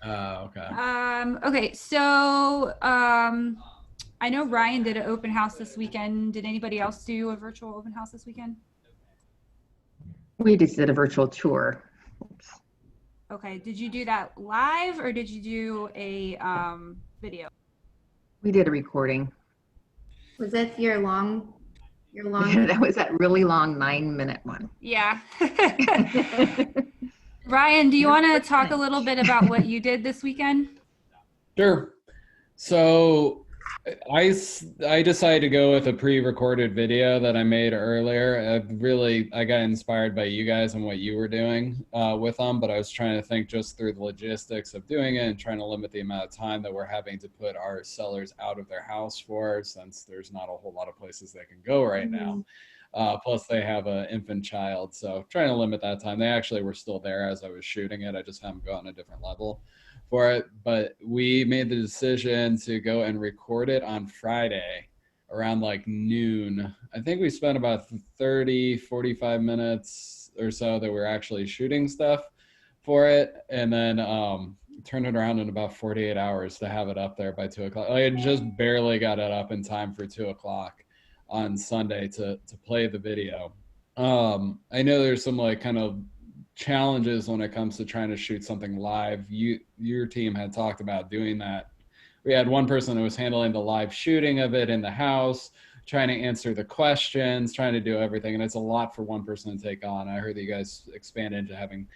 Okay. Okay, I know Ryan did an open house this weekend. Did anybody else do a virtual open house this weekend? We just did a virtual tour. Oops. Okay, did you do that live or did you do a video? We did a recording. Was that your long? That was that really long 9-minute one. Yeah. Ryan, do you want to talk a little bit about what you did this weekend? Sure. So I decided to go with a pre-recorded video that I made earlier. I got inspired by you guys and what you were doing with them, but I was trying to think just through the logistics of doing it and trying to limit the amount of time that we're having to put our sellers out of their house for, since there's not a whole lot of places they can go right now. Plus they have an infant child, so trying to limit that time. They actually were still there as I was shooting it. I just haven't gone a different level for it. But we made the decision to go and record it on Friday around like noon. I think we spent about 45 minutes or so that we're actually shooting stuff for it, and then turn it around in about 48 hours to have it up there by 2 o'clock. I just barely got it up in time for 2 o'clock on Sunday to play the video. I know there's some like kind of challenges when it comes to trying to shoot something live. Your team had talked about doing that. We had one person that was handling the live shooting of it in the house, trying to answer the questions, trying to do everything, and it's a lot for one person to take on. I heard that you guys expand into having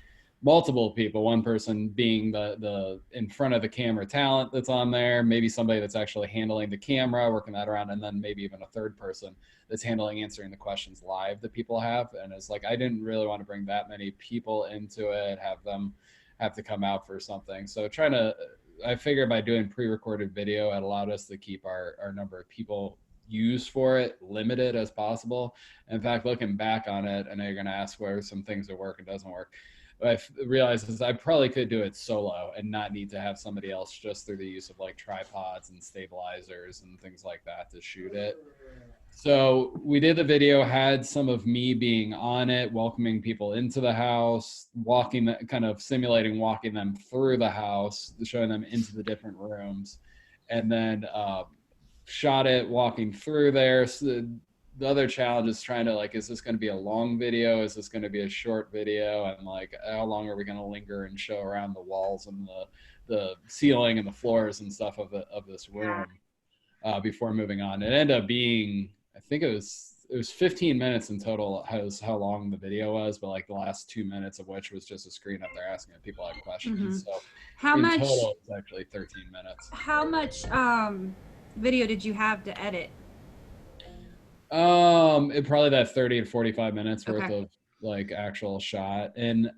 multiple people, one person being the in front of the camera talent that's on there, maybe somebody that's actually handling the camera, working that around, and then maybe even a third person that's handling answering the questions live that people have. And it's like, I didn't really want to bring that many people into it, have them have to come out for something. So I figured by doing pre-recorded video, it allowed us to keep our number of people used for it limited as possible. In fact, looking back on it, I know you're going to ask where some things that work and doesn't work. I realized is I probably could do it solo and not need to have somebody else, just through the use of like tripods and stabilizers and things like that to shoot it. So we did the video, had some of me being on it, welcoming people into the house, kind of simulating walking them through the house, showing them into the different rooms, and then shot it walking through there. So the other challenge is trying to like, is this going to be a long video? Is this going to be a short video? And like, how long are we going to linger and show around the walls and the ceiling and the floors and stuff of this room before moving on? It ended up being, I think it was 15 minutes in total, has how long the video was, but like the last 2 minutes of which was just a screen up there asking if people had questions. So How in much total, it's actually 13 minutes. how much video did you have to edit? It probably that 30 to 45 minutes worth Okay. of like actual shot. And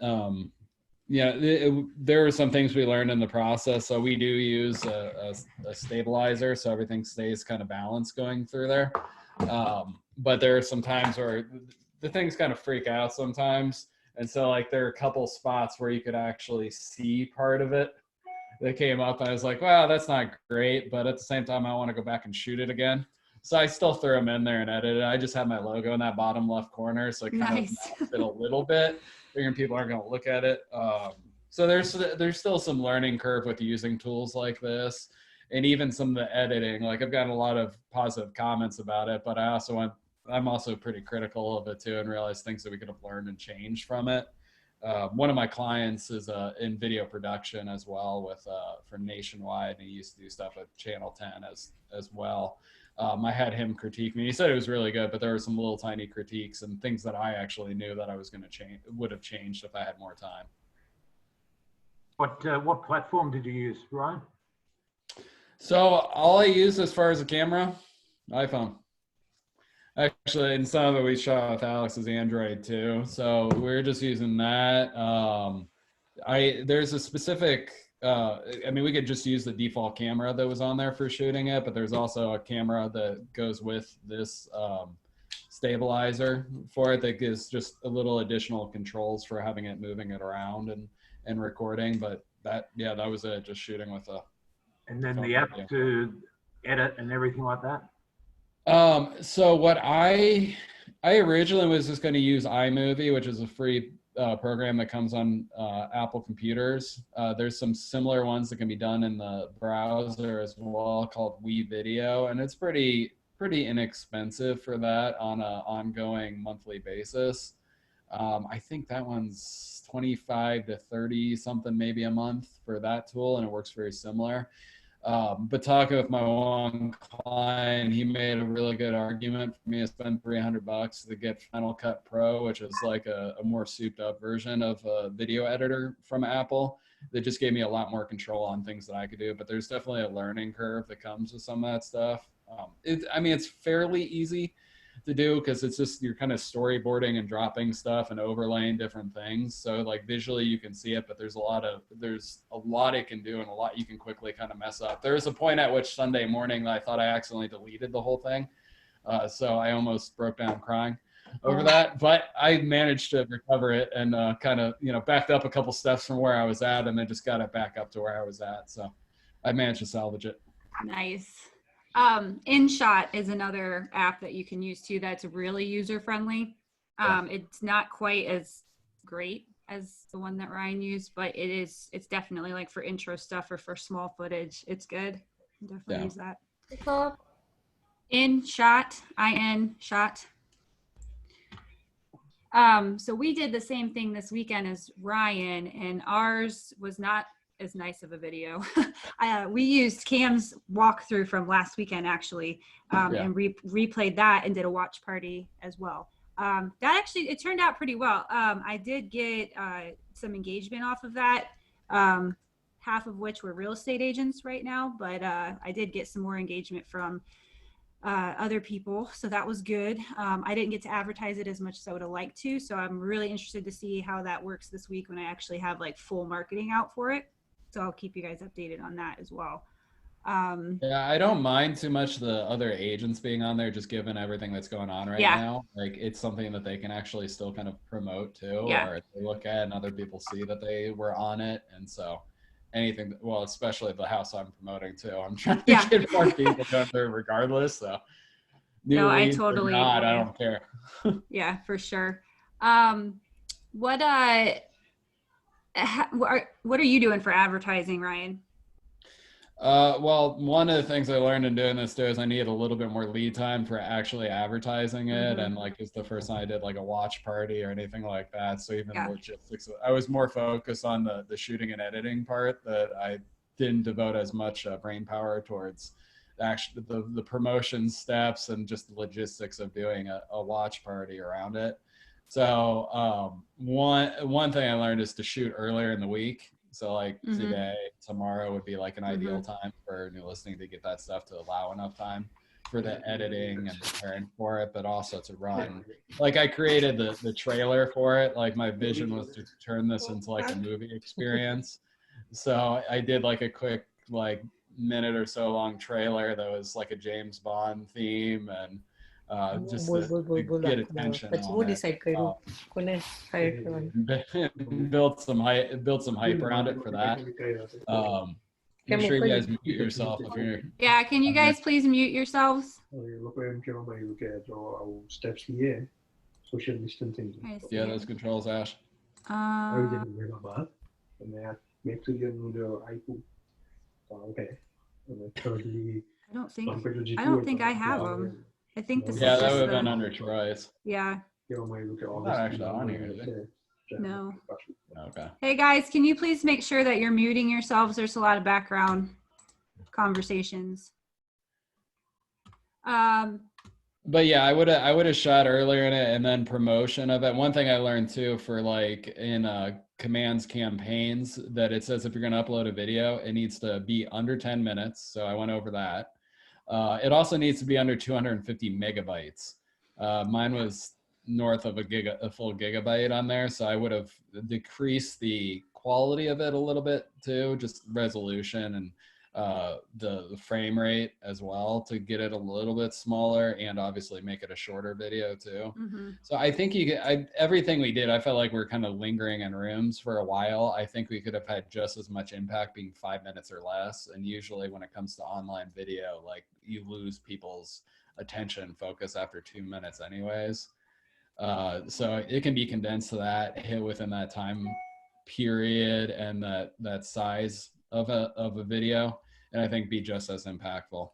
yeah, there were some things we learned in the process. So we do use a stabilizer, so everything stays kind of balanced going through there. But there are some times where the things kind of freak out sometimes. And so like there are a couple spots where you could actually see part of it that came up. And I was like, wow, that's not great. But at the same time, I want to go back and shoot it again. So I still threw them in there and edited. I just had my logo in that bottom left corner, so it kind Nice. of masked it a little bit, figuring people aren't going to look at it. So there's still some learning curve with using tools like this, and even some of the editing. Like I've gotten a lot of positive comments about it, but I'm also pretty critical of it too, and realize things that we could have learned and changed from it. One of my clients is in video production as well with for Nationwide, and he used to do stuff at Channel 10 as well. I had him critique me. He said it was really good, but there were some little tiny critiques and things that I actually knew that I was going to change, would have changed if I had more time. What platform did you use, Ryan? So all I use as far as a camera, iPhone. Actually, and some of it we shot with Alex's Android too. So we're just using that. There's a specific, I mean, we could just use the default camera that was on there for shooting it, but there's also a camera that goes with this stabilizer for it that gives just a little additional controls for having it, moving it around and recording. But that was it, just shooting with a. And then the app to edit and everything like that? So what I originally was just going to use iMovie, which is a free program that comes on Apple computers. There's some similar ones that can be done in the browser as well called WeVideo, and it's pretty inexpensive for that on an ongoing monthly basis. I think that one's 25 to 30 something maybe a month for that tool, and it works very similar. But talking with my one client, he made a really good argument for me to spend $300 to get Final Cut Pro, which is like a more souped up version of a video editor from Apple that just gave me a lot more control on things that I could do. But there's definitely a learning curve that comes with some of that stuff. It's fairly easy to do because it's just you're kind of storyboarding and dropping stuff and overlaying different things. So like visually you can see it, but there's a lot it can do and a lot you can quickly kind of mess up. There was a point at which Sunday morning I thought I accidentally deleted the whole thing. So I almost broke down crying over that, but I managed to recover it and kind of, backed up a couple steps from where I was at and then just got it back up to where I was at. So I managed to salvage it. Nice. InShot is another app that you can use too that's really user friendly. It's not quite as great as the one that Ryan used, but it's definitely like for intro stuff or for small footage. It's good. Definitely use that. InShot, InShot. So we did the same thing this weekend as Ryan, and ours was not as nice of a video. We used Cam's walkthrough from last weekend actually, and replayed that and did a watch party as well. That actually, it turned out pretty well. I did get some engagement off of that, half of which were real estate agents right now, but I did get some more engagement from other people, so that was good. I didn't get to advertise it as much as I would have liked to, so I'm really interested to see how that works this week when I actually have like full marketing out for it. So I'll keep you guys updated on that as well. I don't mind too much the other agents being on there, just given everything that's going on right now. Like it's something that they can actually still kind of promote too, or they look at and other people see that they were on it. And so anything, well, especially the house I'm promoting too, I'm trying to get more people going through regardless. So no, I totally agree. I don't care. Yeah, for sure. What are you doing for advertising, Ryan? Well, one of the things I learned in doing this too is I needed a little bit more lead time for actually advertising it. And like it's the first time I did like a watch party or anything like that. So even logistics, I was more focused on the shooting and editing part, that I didn't devote as much brain power towards actually the promotion steps and just the logistics of doing a watch party around it. So one thing I learned is to shoot earlier in the week. So like today, tomorrow would be like an ideal time for new listening to get that stuff to allow enough time for the editing and preparing for it, but also to run. Like I created the trailer for it. Like my vision was to turn this into like a movie experience. So I did like a quick like minute or so long trailer that was like a James Bond theme and just to get attention on it. Build some hype around it for that. Make sure you guys mute yourself if you're. Yeah, can you guys please mute yourselves? Social distancing. Yeah, those controls, Ash. I don't think I have them. I think this is just that would have been under Troy's. Yeah. Not actually on here, is it? No. Okay. Hey guys, can you please make sure that you're muting yourselves? There's a lot of background conversations. But yeah, I would have shot earlier in it and then promotion of it. One thing I learned too for like in commands campaigns that it says if you're going to upload a video, it needs to be under 10 minutes. So I went over that. It also needs to be under 250 megabytes. Mine was north of a full gigabyte on there. So I would have decreased the quality of it a little bit too, just resolution and the frame rate as well to get it a little bit smaller and obviously make it a shorter video too. So I think everything we did, I felt like we were kind of lingering in rooms for a while. I think we could have had just as much impact being 5 minutes or less. And usually when it comes to online video, like you lose people's attention focus after 2 minutes anyways. So it can be condensed to that, hit within that time period and that size of a video, and I think be just as impactful.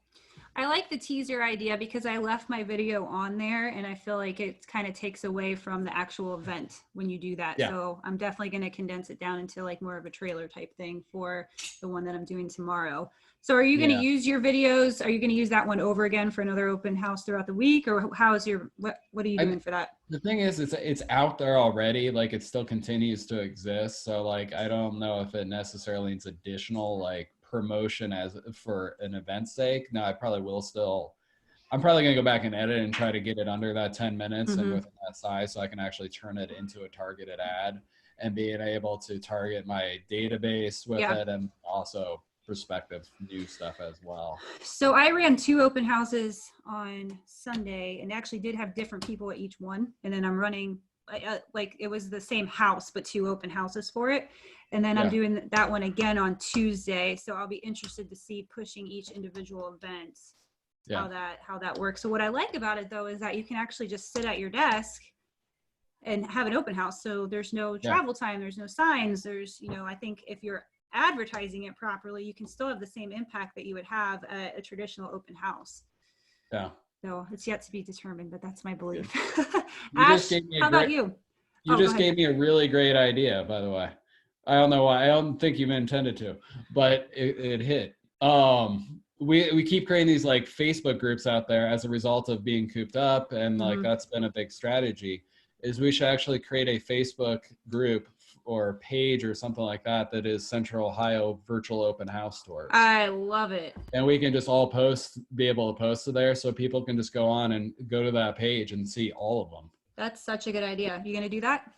I like the teaser idea because I left my video on there and I feel like it kind of takes away from the actual event when you do that. Yeah. So I'm definitely going to condense it down into like more of a trailer type thing for the one that I'm doing tomorrow. So are you going to use your videos? Are you going to use that one over again for another open house throughout the week, or how is your, what are you doing for that? The thing is, it's out there already. Like it still continues to exist. So like, I don't know if it necessarily needs additional like promotion as for an event's sake. No, I probably will still. I'm probably gonna go back and edit and try to get it under that 10 minutes and within that size, so I can actually turn it into a targeted ad and being able to target my database with it, and also prospective new stuff as well. So I ran 2 open houses on Sunday and actually did have different people at each one. And then I'm running like it was the same house, but 2 open houses for it. And then I'm doing that one again on Tuesday. So I'll be interested to see pushing each individual event, how that works. So what I like about it though, is that you can actually just sit at your desk and have an open house. So there's no travel time, there's no signs, there's, you know, I think if you're advertising it properly, you can still have the same impact that you would have at a traditional open house. Yeah. So it's yet to be determined, but that's my belief. Ash, how about you? You just gave me a really great idea, by the way. I don't know why. I don't think you intended to, but it hit. We keep creating these like Facebook groups out there as a result of being cooped up, and like that's been a big strategy. Is we should actually create a Facebook group or page or something like that that is Central Ohio virtual open house tours. I love it. And we can just all be able to post to there, so people can just go on and go to that page and see all of them. That's such a good idea. You gonna do that?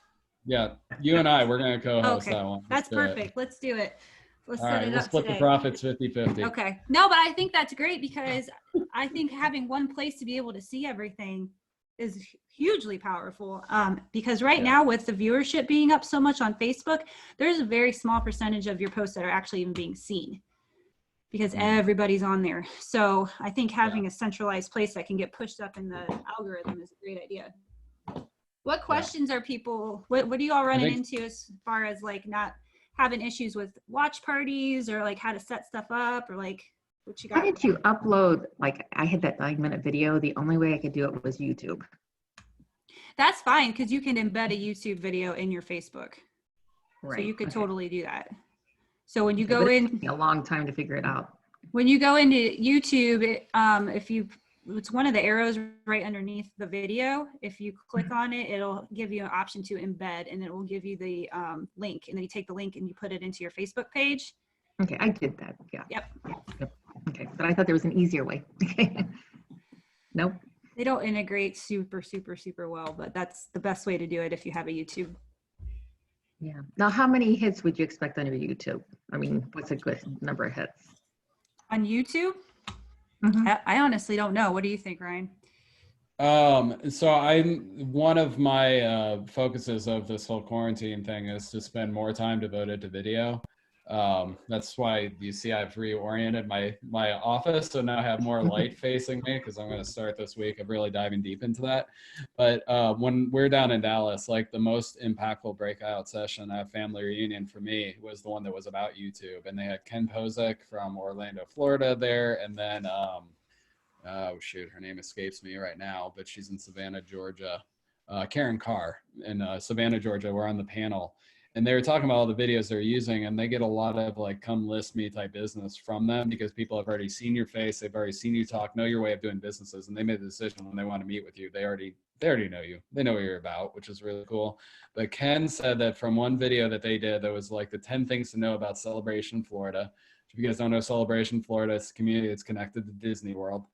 Yeah, you and we're gonna co-host that one. That's perfect. Let's do it. Let's set it up. We'll split the profits 50-50. Okay. No, but I think that's great because I think having one place to be able to see everything is hugely powerful, because right now with the viewership being up so much on Facebook, there's a very small percentage of your posts that are actually even being seen because everybody's on there. So I think having a centralized place that can get pushed up in the algorithm is a great idea. What questions are people, what do you all running into as far as like not having issues with watch parties or like how to set stuff up or like what you got? How did you upload, like I had that 9-minute video, the only way I could do it was YouTube. That's fine because you can embed a YouTube video in your Facebook. Right. So you could totally do that. So when you go in, it took me a long time to figure it out. When you go into YouTube, it's one of the arrows right underneath the video. If you click on it, it'll give you an option to embed, and it will give you the link. And then you take the link and you put it into your Facebook page. Okay, I did that. Yeah. Yep. Okay, but I thought there was an easier way. Nope. They don't integrate super well, but that's the best way to do it if you have a YouTube. Yeah. Now, how many hits would you expect on your YouTube? I mean, what's a good number of hits? On YouTube? I honestly don't know. What do you think, Ryan? So one of my focuses of this whole quarantine thing is to spend more time devoted to video. That's why you see I've reoriented my office, so now I have more light facing me because I'm going to start this week of really diving deep into that. But when we're down in Dallas, like the most impactful breakout session at Family Reunion for me was the one that was about YouTube, and they had Ken Posick from Orlando, Florida there, and then oh shoot, her name escapes me right now, but she's in Savannah, Georgia. Karen Carr in Savannah, Georgia. We're on the panel. And they were talking about all the videos they're using, and they get a lot of like come list me type business from them because people have already seen your face, they've already seen you talk, know your way of doing businesses, and they made the decision when they want to meet with you. They already know you. They know what you're about, which is really cool. But Ken said that from one video that they did, that was like the 10 things to know about Celebration, Florida. If you guys don't know Celebration, Florida, it's a community that's connected to Disney World,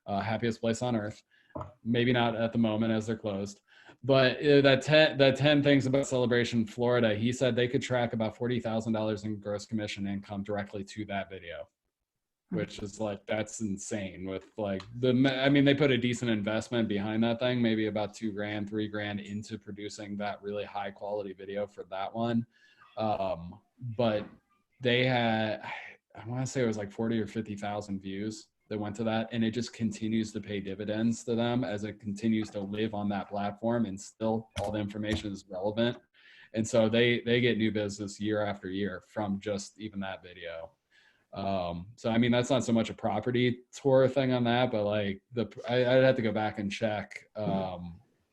happiest place on earth. Maybe not at the moment as they're closed. But that 10 things about Celebration Florida, he said they could track about $40,000 in gross commission income directly to that video, which is like, that's insane. With like I mean, they put a decent investment behind that thing, maybe about $2,000, $3,000 into producing that really high quality video for that one. But they had, I want to say it was like 40 or 50,000 views that went to that, and it just continues to pay dividends to them as it continues to live on that platform, and still all the information is relevant. And so they get new business year after year from just even that video. So I mean, that's not so much a property tour thing on that, but like I'd have to go back and check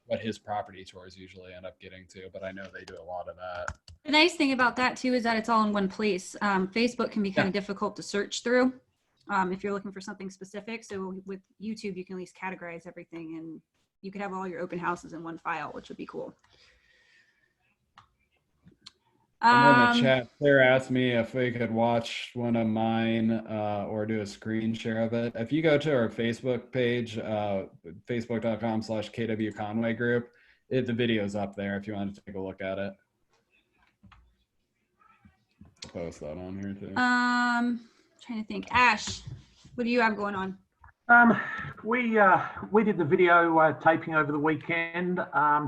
what his property tours usually end up getting to, but I know they do a lot of that. The nice thing about that too is that it's all in one place. Facebook can be kind of difficult to search through if you're looking for something specific. So with YouTube, you can at least categorize everything, and you could have all your open houses in one file, which would be cool. And in the chat, Claire asked me if we could watch one of mine or do a screen share of it. If you go to our Facebook page, facebook.com/KW Conway Group, the video's up there if you want to take a look at it. I'll post that on here too. Trying to think. Ash, what do you have going on? We did the video taping over the weekend.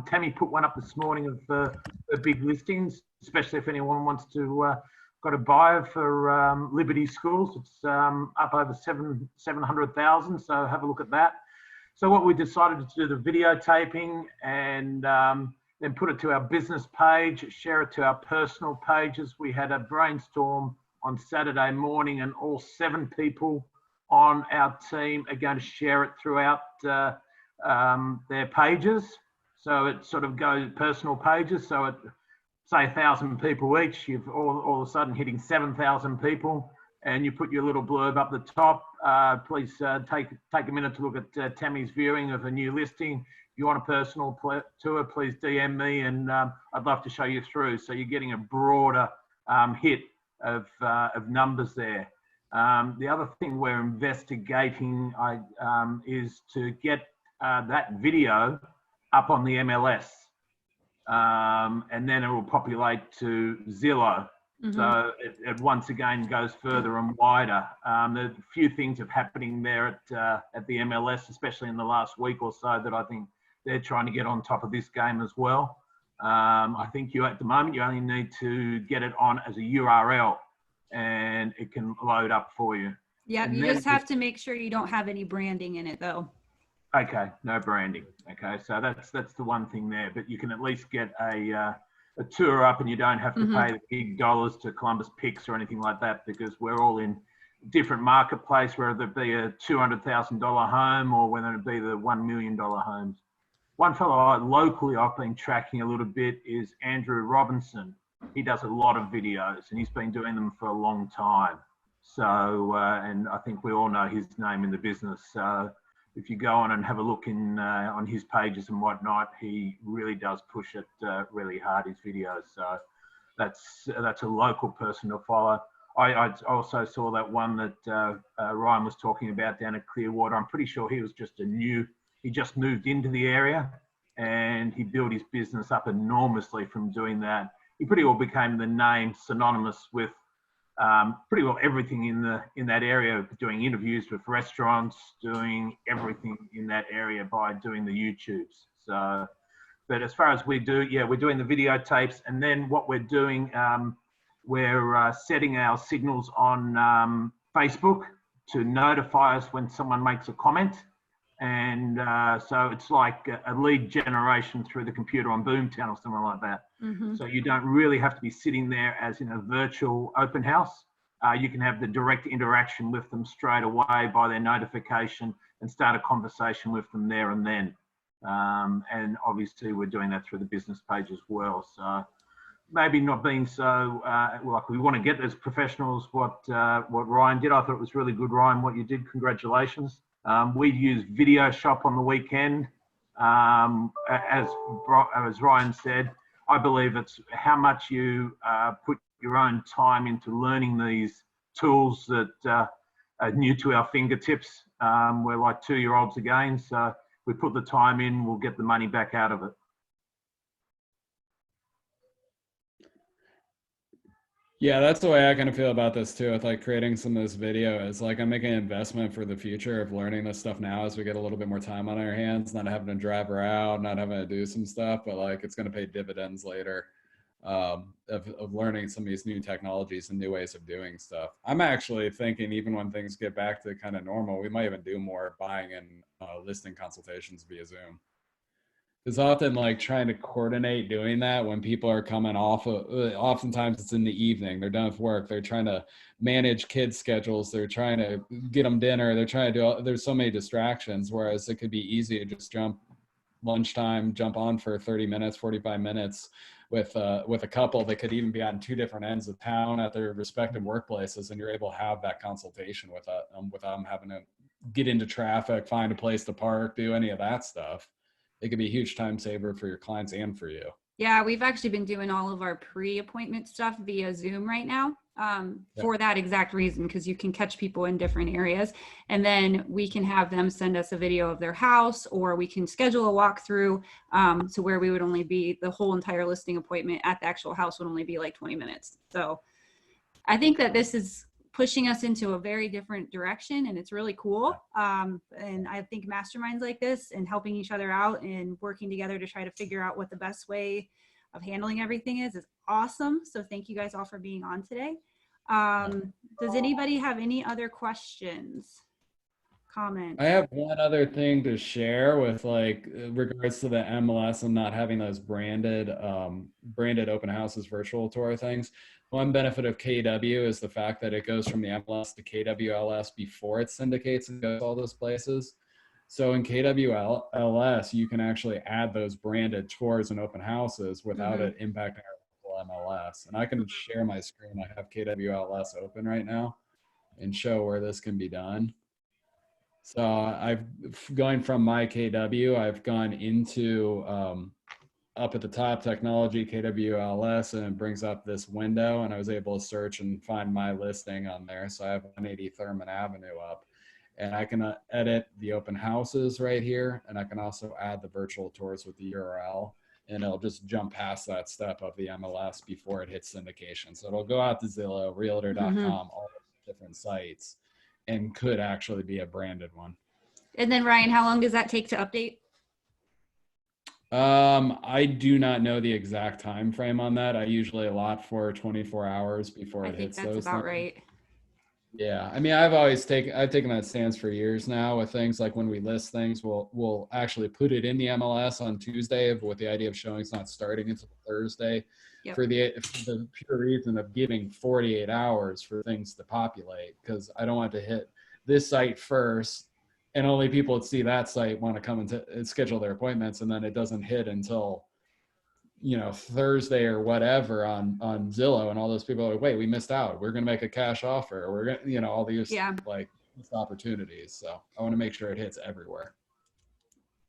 Tammy put one up this morning of the big listings, especially if anyone wants to got a buyer for Liberty Schools. It's up over 700,000. So have a look at that. So what we decided to do the video taping and then put it to our business page, share it to our personal pages. We had a brainstorm on Saturday morning, and all 7 people on our team are going to share it throughout their pages. So it sort of goes personal pages. So it, say 1,000 people each, you've all of a sudden hitting 7,000 people, and you put your little blurb up the top. Please take a minute to look at Tammy's viewing of a new listing. If you want a personal tour, please DM me, and I'd love to show you through. So you're getting a broader hit of numbers there. The other thing we're investigating is to get that video up on the MLS, and then it will populate to Zillow. So it once again goes further and wider. There's a few things are happening there at the MLS, especially in the last week or so, that I think they're trying to get on top of this game as well. I think at the moment you only need to get it on as a URL, and it can load up for you. Yeah, you just have to make sure you don't have any branding in it though. Okay, no branding. Okay, so that's the one thing there, but you can at least get a tour up, and you don't have to pay the big dollars to Columbus Picks or anything like that, because we're all in different marketplace, whether it be a $200,000 home or whether it be the $1 million homes. One fellow locally I've been tracking a little bit is Andrew Robinson. He does a lot of videos, and he's been doing them for a long time. So, and I think we all know his name in the business. So if you go on and have a look on his pages and whatnot, he really does push it really hard, his videos. So that's a local person to follow. I also saw that one that Ryan was talking about down at Clearwater. I'm pretty sure he was he just moved into the area, and he built his business up enormously from doing that. He pretty well became the name synonymous with pretty well everything in that area, doing interviews with restaurants, doing everything in that area by doing the YouTubes. So, but as far as we do, yeah, we're doing the videotapes, and then what we're doing, we're setting our signals on Facebook to notify us when someone makes a comment. And so it's like a lead generation through the computer on Boomtown or something like that. So you don't really have to be sitting there as in a virtual open house. You can have the direct interaction with them straight away by their notification and start a conversation with them there and then. And obviously we're doing that through the business page as well. So maybe not being so like we want to get as professionals what Ryan did. I thought it was really good, Ryan, what you did. Congratulations. We used Video Shop on the weekend. As Ryan said, I believe it's how much you put your own time into learning these tools that are new to our fingertips. We're like 2-year-olds again, so we put the time in, we'll get the money back out of it. Yeah, that's the way I kind of feel about this too, with like creating some of this video. Is like I'm making an investment for the future of learning this stuff now as we get a little bit more time on our hands, not having to drive her out, not having to do some stuff, but like it's going to pay dividends later. of learning some of these new technologies and new ways of doing stuff. I'm actually thinking even when things get back to kind of normal, we might even do more buying and listing consultations via Zoom. It's often like trying to coordinate doing that when people are coming off of, oftentimes it's in the evening, they're done with work, they're trying to manage kids' schedules, they're trying to get them dinner, they're trying to do, there's so many distractions, whereas it could be easy to just jump on for 30 minutes, 45 minutes with a couple that could even be on two different ends of town at their respective workplaces, and you're able to have that consultation without them having to get into traffic, find a place to park, do any of that stuff. It could be a huge time saver for your clients and for you. Yeah, we've actually been doing all of our pre-appointment stuff via Zoom right now for that exact reason, because you can catch people in different areas, and then we can have them send us a video of their house, or we can schedule a walkthrough to where we would only be, the whole entire listing appointment at the actual house would only be like 20 minutes. So I think that this is pushing us into a very different direction, and it's really cool. And I think masterminds like this and helping each other out and working together to try to figure out what the best way of handling everything is awesome. So thank you guys all for being on today. Does anybody have any other questions, comments? I have one other thing to share with like regards to the MLS and not having those branded open houses virtual tour things. One benefit of KW is the fact that it goes from the MLS to KWLS before it syndicates and goes to all those places. So in KWLS, you can actually add those branded tours and open houses without it impacting our local MLS. And I can share my screen. I have KWLS open right now and show where this can be done. So I've going from my KW, I've gone into up at the top, technology, KWLS, and it brings up this window, and I was able to search and find my listing on there. So I have 180 Thurman Avenue up, and I can edit the open houses right here, and I can also add the virtual tours with the URL, and it'll just jump past that step of the MLS before it hits syndication. So it'll go out to Zillow, Realtor.com, all those different sites, and could actually be a branded one. And then Ryan, how long does that take to update? I do not know the exact time frame on that. I usually allot for 24 hours before it hits those. I think that's about right. Yeah, I mean, I've taken that stance for years now with things like when we list things, we'll actually put it in the MLS on Tuesday with the idea of showings not starting until Thursday, for the pure reason of giving 48 hours for things to populate, because I don't want to hit this site first and only people that see that site want to come and schedule their appointments, and then it doesn't hit until, you know, Thursday or whatever on Zillow, and all those people are like, wait, we missed out. We're going to make a cash offer. Or we're going to, you know, all these like opportunities. So I want to make sure it hits everywhere.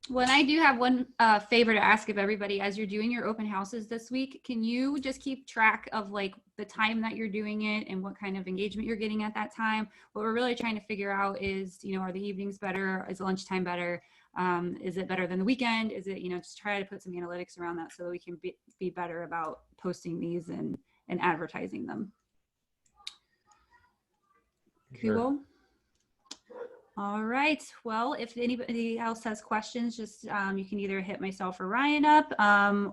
Well, I do have one favor to ask of everybody. As you're doing your open houses this week, can you just keep track of like the time that you're doing it and what kind of engagement you're getting at that time? What we're really trying to figure out is, you know, are the evenings better? Is lunchtime better? Is it better than the weekend? Is it, you know, just try to put some analytics around that so that we can be better about posting these and advertising them. Cool. All right. Well, if anybody else has questions, just you can either hit myself or Ryan up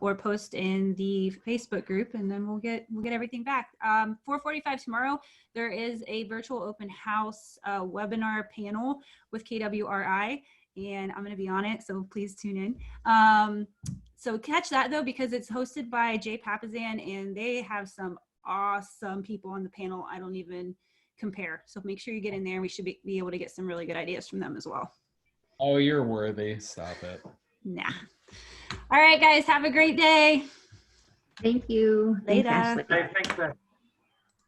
or post in the Facebook group, and then we'll get everything back. 4:45 tomorrow, there is a virtual open house webinar panel with KWRI, and I'm going to be on it, so please tune in. So catch that though, because it's hosted by Jay Papazan, and they have some awesome people on the panel. I don't even compare. So make sure you get in there. We should be able to get some really good ideas from them as well. Oh, you're worthy. Stop it. Nah. All right, guys. Have a great day. Thank you. Later. Thanks, Hey, thanks,